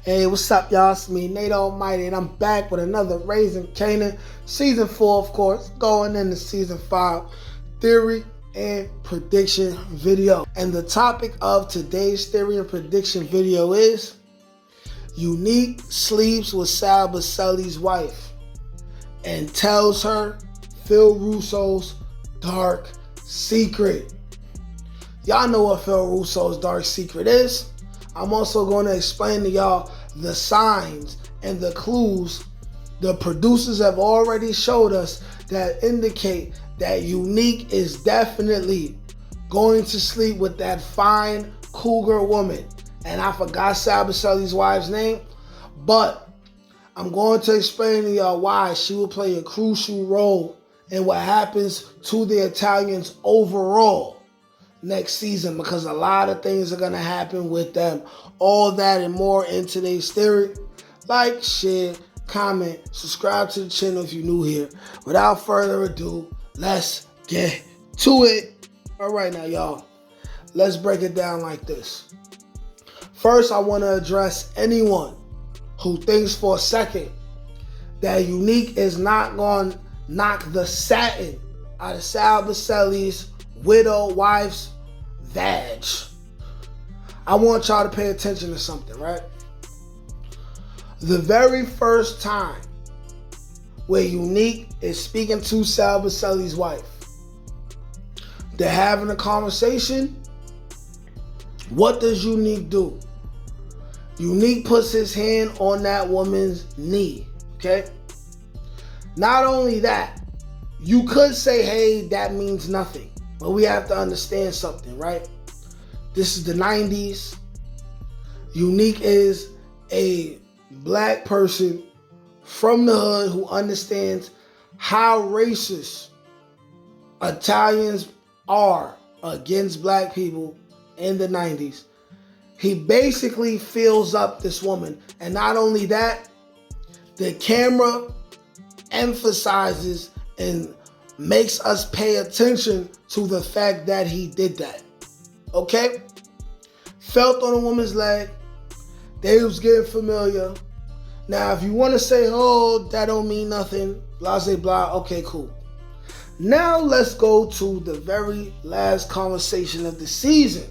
Hey, what's up, y'all? It's me, Nate Almighty, and I'm back with another Raising Kanan, Season 4, of course, going into Season 5, theory and prediction video. And the topic of today's theory and prediction video is Unique sleeps with Sal Baselli's wife and tells her Phil Russo's dark secret. Y'all know what Phil Russo's dark secret is. I'm also going to explain to y'all the signs and the clues the producers have already showed us that indicate that Unique is definitely going to sleep with that fine cougar woman. And I forgot Sal Baselli's wife's name, but I'm going to explain to y'all why she will play a crucial role in what happens to the Italians overall next season, because a lot of things are going to happen with them. All that and more in today's theory. Like, share, comment, subscribe to the channel if you're new here. Without further ado, let's get to it. All right, now, y'all, let's break it down like this. First, I want to address anyone who thinks for a second that Unique is not going to knock the satin out of Sal Baselli's widow wife's vag. I want y'all to pay attention to something, right? The very first time where Unique is speaking to Sal Baselli's wife, they're having a conversation. What does Unique do? Unique puts his hand on that woman's knee, okay? Not only that, you could say, hey, that means nothing. But we have to understand something, right? This is the 90s. Unique is a black person from the hood who understands how racist Italians are against black people in the 90s. He basically fills up this woman. And not only that, the camera emphasizes and makes us pay attention to the fact that he did that. Okay? Felt on a woman's leg. They was getting familiar. Now, if you want to say, oh, that don't mean nothing, blah, blah, blah, okay, cool. Now, let's go to the very last conversation of the season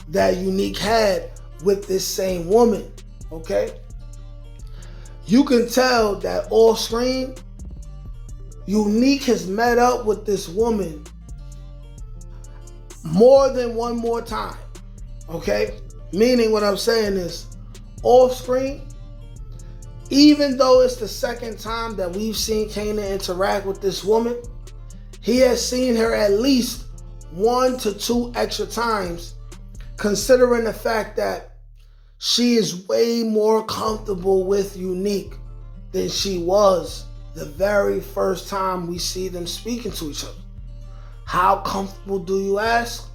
that Unique had with this same woman. Okay? You can tell that off screen, Unique has met up with this woman more than one more time, okay? Meaning what I'm saying is, off screen, even though it's the second time that we've seen Kanan interact with this woman, he has seen her at least 1 to 2 extra times, considering the fact that she is way more comfortable with Unique than she was the very first time we see them speaking to each other. How comfortable, do you ask?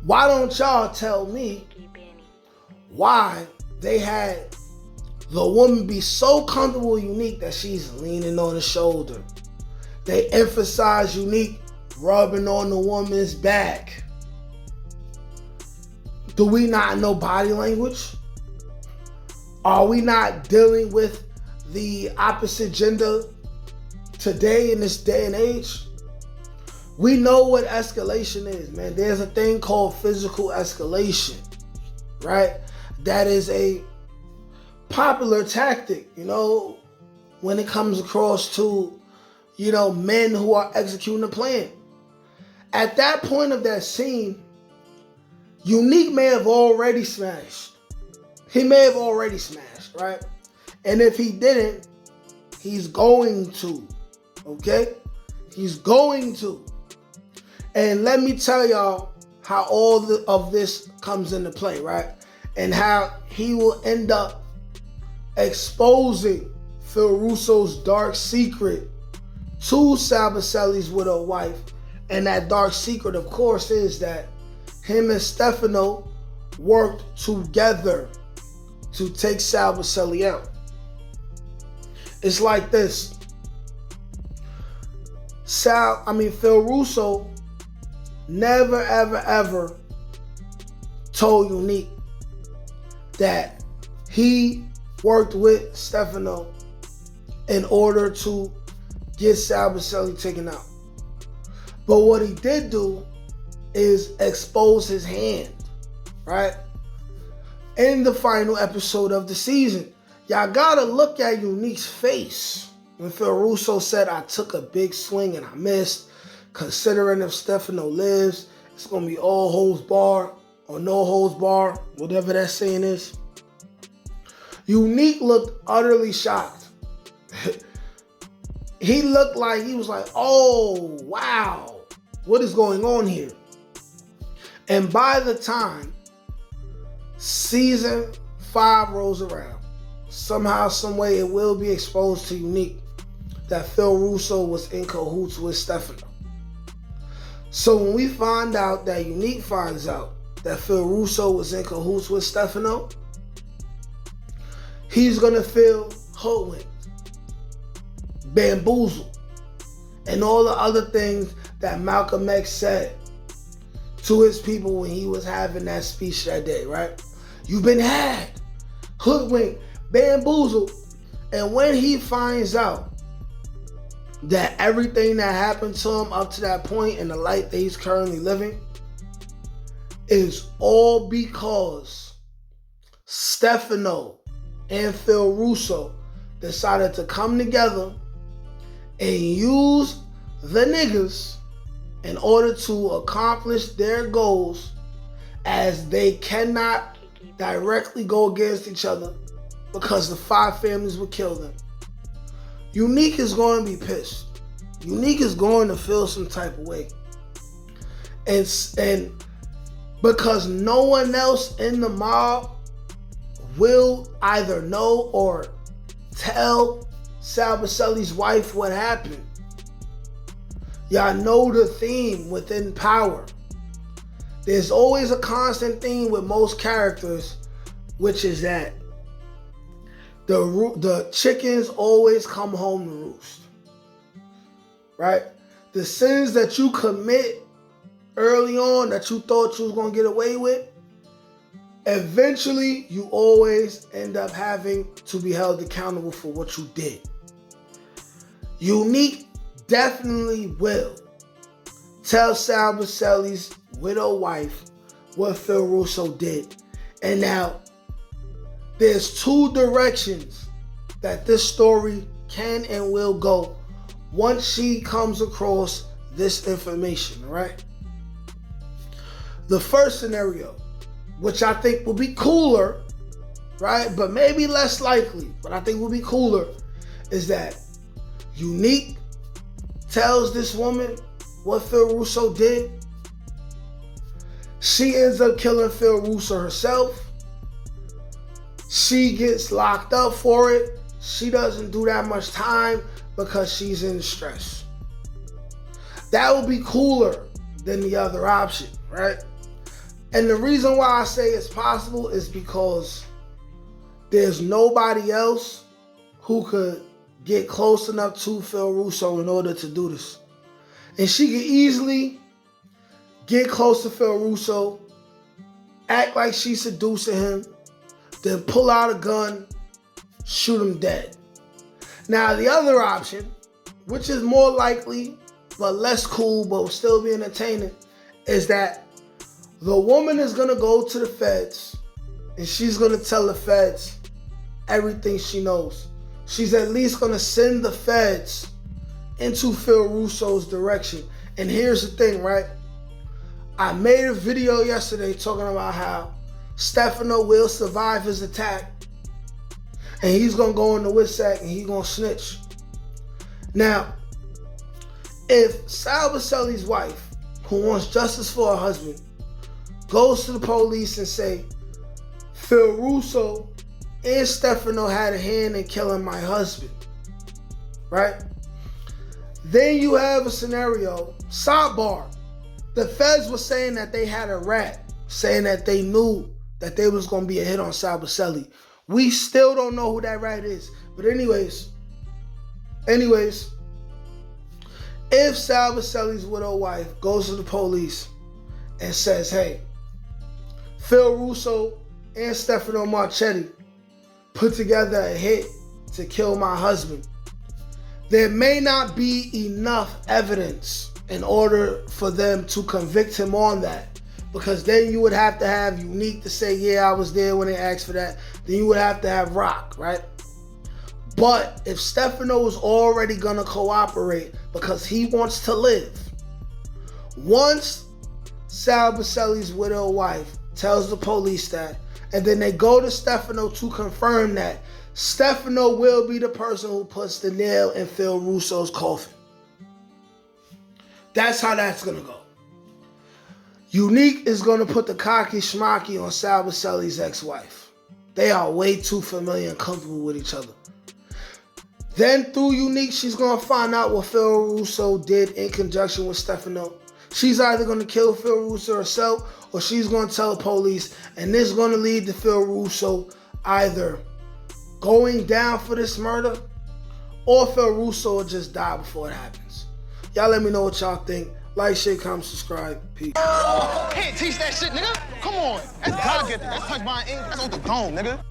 Why don't y'all tell me why they had the woman be so comfortable with Unique that she's leaning on his shoulder? They emphasize Unique rubbing on the woman's back. Do we not know body language? Are we not dealing with the opposite gender today in this day and age? We know what escalation is, man. There's a thing called physical escalation, right? That is a popular tactic, when it comes across to, men who are executing a plan. At that point of that scene, Unique may have already smashed. He may have already smashed, right? And if he didn't, he's going to, okay? He's going to. And let me tell y'all how all of this comes into play, right? And how he will end up exposing Phil Russo's dark secret to Sal Baselli's widow wife. And that dark secret, of course, is that him and Stefano worked together to take Sal Baselli out. It's like this. Phil Russo never, ever, ever told Unique that he worked with Stefano in order to get Sal Baselli taken out. But what he did do is expose his hand, right? In the final episode of the season. Y'all gotta look at Unique's face when Phil Russo said, I took a big swing and I missed. Considering if Stefano lives, it's gonna be all holds bar or no holds bar, whatever that saying is. Unique looked utterly shocked. He looked like he was like, oh, wow, what is going on here? And by the time season 5 rolls around, somehow, some way, it will be exposed to Unique that Phil Russo was in cahoots with Stefano. So when we find out that Unique finds out that Phil Russo was in cahoots with Stefano, he's gonna feel hoodwinked, bamboozled, and all the other things that Malcolm X said to his people when he was having that speech that day, right? You've been had, hoodwinked, bamboozled. And when he finds out that everything that happened to him up to that point in the life that he's currently living is all because Stefano and Phil Russo decided to come together and use the niggas in order to accomplish their goals, as they cannot directly go against each other because the 5 families would kill them. Unique is going to be pissed. Unique is going to feel some type of way. And because no one else in the mob will either know or tell Sal Baselli's wife what happened. Y'all know the theme within Power. There's always a constant theme with most characters, which is that the chickens always come home to roost. Right? The sins that you commit early on that you thought you was going to get away with, eventually you always end up having to be held accountable for what you did. Unique definitely will tell Sal Baselli's widow wife what Phil Russo did. And now, there's 2 directions that this story can and will go once she comes across this information, right? The first scenario, which I think will be cooler, right? But maybe less likely, but I think will be cooler, is that Unique tells this woman what Phil Russo did. She ends up killing Phil Russo herself. She gets locked up for it. She doesn't do that much time because she's in stress. That would be cooler than the other option, right? And the reason why I say it's possible is because there's nobody else who could get close enough to Phil Russo in order to do this. And she could easily get close to Phil Russo, act like she's seducing him, then pull out a gun, shoot him dead. Now, the other option, which is more likely, but less cool, but will still be entertaining, is that the woman is going to go to the feds and she's going to tell the feds everything she knows. She's at least going to send the feds into Phil Russo's direction. And here's the thing, right? I made a video yesterday talking about how Stefano will survive his attack and he's going to go in the WITSEC and he's going to snitch. Now, if Sal Baselli's wife, who wants justice for her husband, goes to the police and say, Phil Russo and Stefano had a hand in killing my husband, right? Then you have a scenario, sidebar. The feds were saying that they had a rat, saying that they knew that there was going to be a hit on Sal Baselli. We still don't know who that rat is. But anyways, if Sal Baselli's widow wife goes to the police and says, hey, Phil Russo and Stefano Marchetti put together a hit to kill my husband. There may not be enough evidence in order for them to convict him on that, because then you would have to have Unique to say, yeah, I was there when they asked for that. Then you would have to have Rock, right? But if Stefano is already gonna cooperate because he wants to live, once Sal Baselli's widowed wife tells the police that, and then they go to Stefano to confirm that, Stefano will be the person who puts the nail in Phil Russo's coffin. That's how that's gonna go. Unique is gonna put the cocky schmocky on Sal Baselli's ex-wife. They are way too familiar and comfortable with each other. Then through Unique, she's gonna find out what Phil Russo did in conjunction with Stefano. She's either gonna kill Phil Russo herself, or she's gonna tell the police, and this is gonna lead to Phil Russo either going down for this murder, or Phil Russo will just die before it happens. Y'all let me know what y'all think. Like, share, comment, subscribe. Peace. Can't teach that shit, nigga. Come on. That's God get that. That's touch my ink. That's on the dome, nigga.